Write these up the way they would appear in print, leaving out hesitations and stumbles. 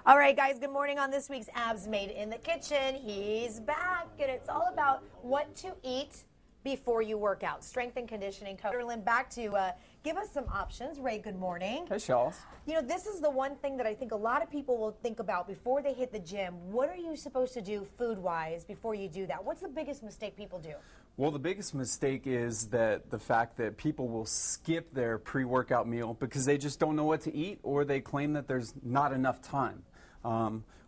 All right, guys, good morning on this week's Abs Made in the Kitchen. He's back, and it's all about what to eat before you work out. Strength and conditioning coach Wetterlund back to give us some options. Ray, good morning. Hey, Charles. You know, this is the one thing that I think a lot of people will think about before they hit the gym. What are you supposed to do food-wise before you do that? What's the biggest mistake people do? Well, the biggest mistake is that the fact that people will skip their pre-workout meal because they just don't know what to eat, or they claim that there's not enough time.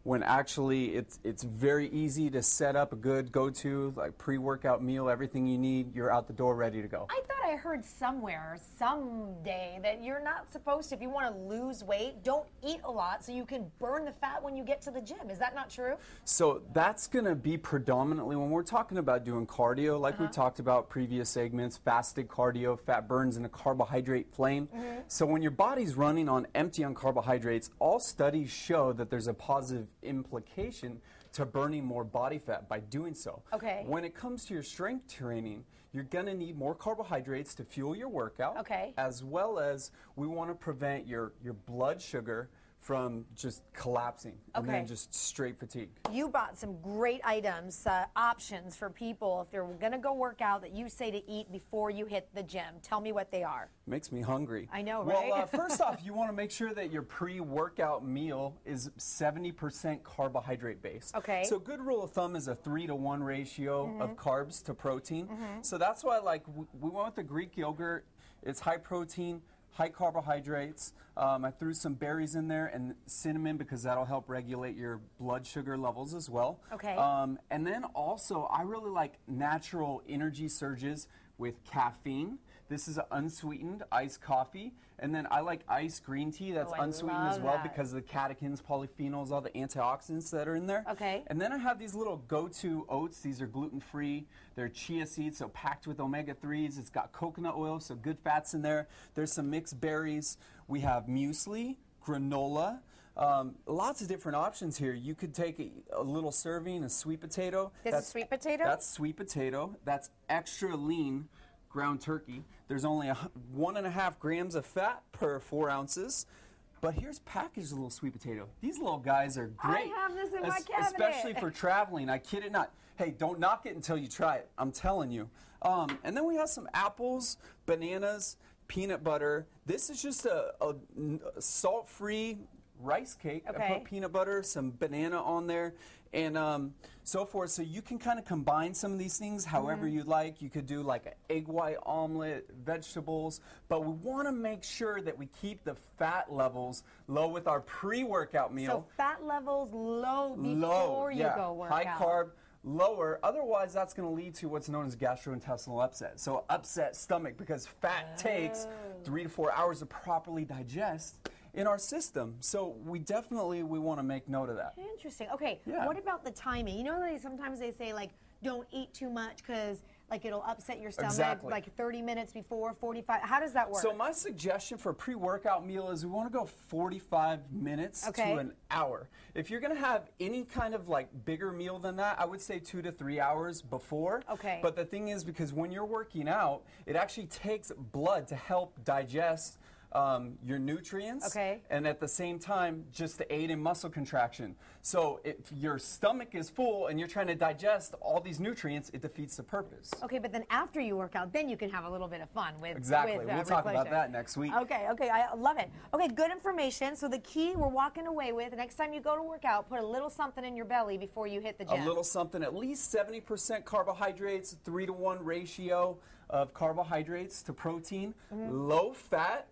When actually it's very easy to set up a good go-to like pre-workout meal, everything you need, you're out the door ready to go. I thought I heard somewhere, someday, that you're not supposed to, if you want to lose weight, don't eat a lot so you can burn the fat when you get to the gym. Is that not true? So that's going to be predominantly when we're talking about doing cardio, like we talked about previous segments, fasted cardio, fat burns in a carbohydrate flame. So when your body's running on empty on carbohydrates, all studies show that there's a positive implication to burning more body fat by doing so. Okay. When it comes to your strength training, you're going to need more carbohydrates to fuel your workout. Okay. As well as we want to prevent your blood sugar from just collapsing and then just straight fatigue. You bought some great items, options for people if they're going to go work out that you say to eat before you hit the gym. Tell me what they are. Makes me hungry. I know, right? Well, first off, you want to make sure that your pre-workout meal is 70% carbohydrate based. Okay. So good rule of thumb is a 3-to-1 ratio of carbs to protein. So that's why we went with the Greek yogurt. It's high protein, high carbohydrates. I threw some berries in there and cinnamon because that'll help regulate your blood sugar levels as well. Okay. And then also, I really like natural energy surges with caffeine. This is an unsweetened iced coffee. And then I like iced green tea that's unsweetened as well because of the catechins, polyphenols, all the antioxidants that are in there. Okay. And then I have these little go-to oats. These are gluten-free. They're chia seeds, so packed with omega-3s. It's got coconut oil, so good fats in there. There's some mixed berries. We have muesli, granola, lots of different options here. You could take a little serving of sweet potato. This is sweet potato? That's sweet potato. That's extra lean ground turkey. There's only 1.5 grams of fat per 4 ounces. But here's packaged little sweet potato. These little guys are great. I have this in my cabinet. Especially for traveling. I kid it not. Hey, don't knock it until you try it. I'm telling you. And then we have some apples, bananas, peanut butter. This is just a salt-free rice cake. Okay. I put peanut butter, some banana on there, and so forth. So you can kind of combine some of these things however you like. You could do like an egg white omelet, vegetables, but we want to make sure that we keep the fat levels low with our pre-workout meal. So fat levels low before you go work high out. carb, lower. Otherwise, that's going to lead to what's known as gastrointestinal upset. So upset stomach because fat takes 3 to 4 hours to properly digest in our system. So we want to make note of that. Interesting. Okay, Yeah. What about the timing? You know, sometimes they say, like, don't eat too much because, like, it'll upset your stomach, Exactly. like 30 minutes before, 45. How does that work? So my suggestion for a pre-workout meal is we want to go 45 minutes to an hour. If you're going to have any kind of like bigger meal than that, I would say 2 to 3 hours before. Okay. But the thing is, because when you're working out, it actually takes blood to help digest your nutrients, and at the same time just to aid in muscle contraction. So if your stomach is full and you're trying to digest all these nutrients, it defeats the purpose. Okay, but then after you work out, then you can have a little bit of fun with We'll talk about that next week. Okay, I love it. Okay, good information. So the key we're walking away with, next time you go to work out, put a little something in your belly before you hit the gym. A little something, at least 70% carbohydrates, 3-to-1 ratio of carbohydrates to protein, low fat.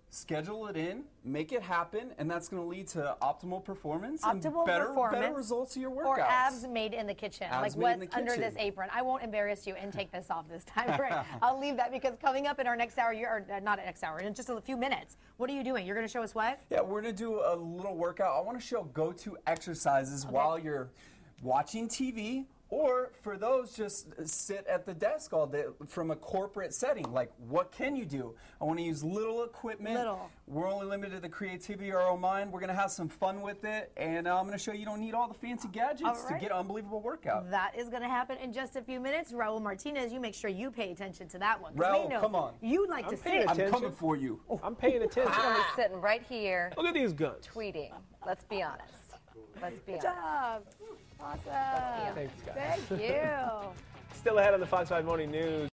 Schedule it in, make it happen, and that's going to lead to optimal performance and better results of your workouts. Or abs made in the kitchen, abs like what's under this apron. I won't embarrass you and take this off this time. Right? I'll leave that because coming up in our next hour, not next hour, in just a few minutes, what are you doing? You're going to show us what? Yeah, we're going to do a little workout. I want to show go-to exercises while you're watching TV Or for those, just sit at the desk all day from a corporate setting. Like, what can you do? I want to use little equipment. We're only limited to the creativity of our own mind. We're going to have some fun with it. And I'm going to show you don't need all the fancy gadgets to get an unbelievable workout. That is going to happen in just a few minutes. Raul Martinez, you make sure you pay attention to that one. Raul, come on. You like to sit. I'm coming for you. I'm paying attention. He's going to be sitting right here. Look at these guns. Tweeting. Let's be honest. Let's be honest. Good job. Awesome. Let's be honest. Thanks, guys. Thank you. Still ahead on the Fox 5 Morning News.